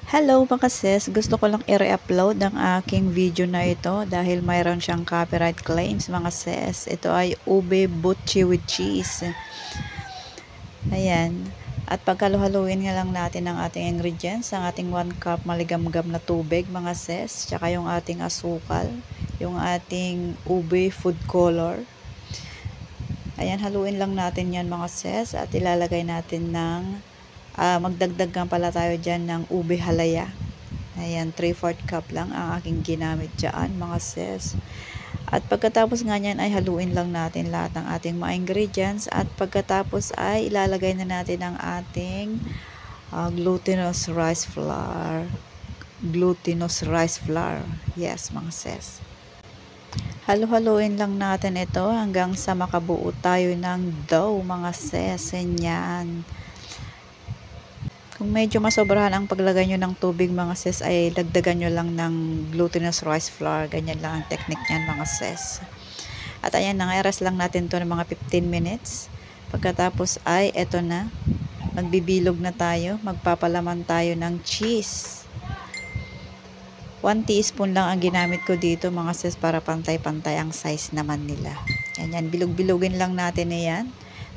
Hello mga sis, gusto ko lang i-re-upload ang aking video na ito dahil mayroon siyang copyright claims mga sis. Ito ay ube butchi with cheese. Ayan. At pagkaluhaluin nga lang natin ang ating ingredients, ang ating 1 cup maligamgam na tubig mga sis, tsaka yung ating asukal, yung ating ube food color. Ayan, haluin lang natin yan mga sis at ilalagay natin ng magdagdag nga pala tayo dyan ng ube halaya. Ayan, 3/4 cup lang ang aking ginamit dyan mga sis. At pagkatapos nga nyan ay haluin lang natin lahat ng ating mga ingredients. At pagkatapos ay ilalagay na natin ang ating glutinous rice flour. Yes mga sis. Halo-haluin lang natin ito hanggang sa makabuo tayo ng dough mga sis. Yan. Kung medyo masobrahan ang paglagay nyo ng tubig mga sis, ay dagdagan nyo lang ng glutinous rice flour. Ganyan lang ang technique nyan mga sis. At ayan, nang-iras lang natin to ng mga 15 minutes. Pagkatapos ay eto na. Magbibilog na tayo. Magpapalaman tayo ng cheese. 1 teaspoon lang ang ginamit ko dito mga sis para pantay-pantay ang size naman nila. Yan, bilog-bilogin lang natin na yan.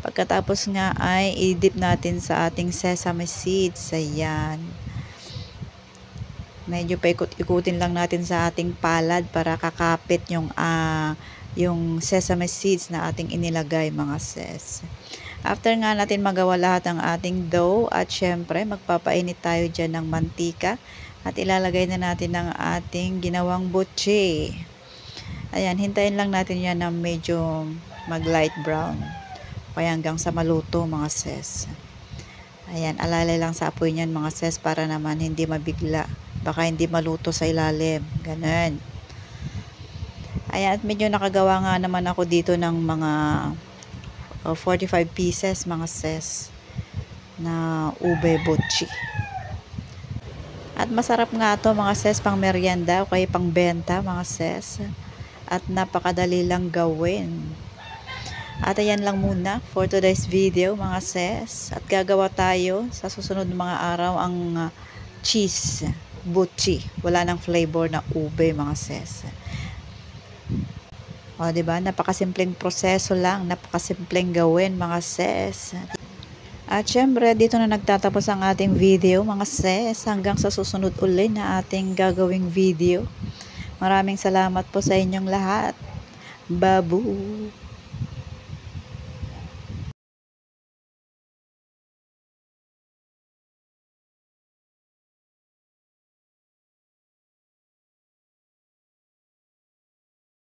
Pagkatapos nga ay i-dip natin sa ating sesame seeds. Ayan. Medyo paikot-ikutin lang natin sa ating palad para kakapit yung sesame seeds na ating inilagay mga sis. After nga natin magawa lahat ng ating dough at syempre magpapainit tayo dyan ng mantika at ilalagay na natin ng ating ginawang butchi. Ayan, hintayin lang natin yan na medyo mag light brown. Kaya hanggang sa maluto mga sis. Ayan, alalay lang sa apoy niyan mga sis para naman hindi mabigla. Baka hindi maluto sa ilalim. Ganun. Ayan, at medyo nakagawa nga naman ako dito ng mga 45 pieces mga sis na ube butchi. At masarap nga to mga sis pang merienda o kaya pang benta mga sis. At napakadali lang gawin. At ayan lang muna for today's video mga sis. At gagawa tayo sa susunod mga araw ang cheese butchi. Wala nang flavor na ube mga sis. O diba? Napakasimpleng proseso lang. Napakasimpleng gawin mga sis. At syempre dito na nagtatapos ang ating video mga sis. Hanggang sa susunod ulit na ating gagawing video. Maraming salamat po sa inyong lahat. Babu!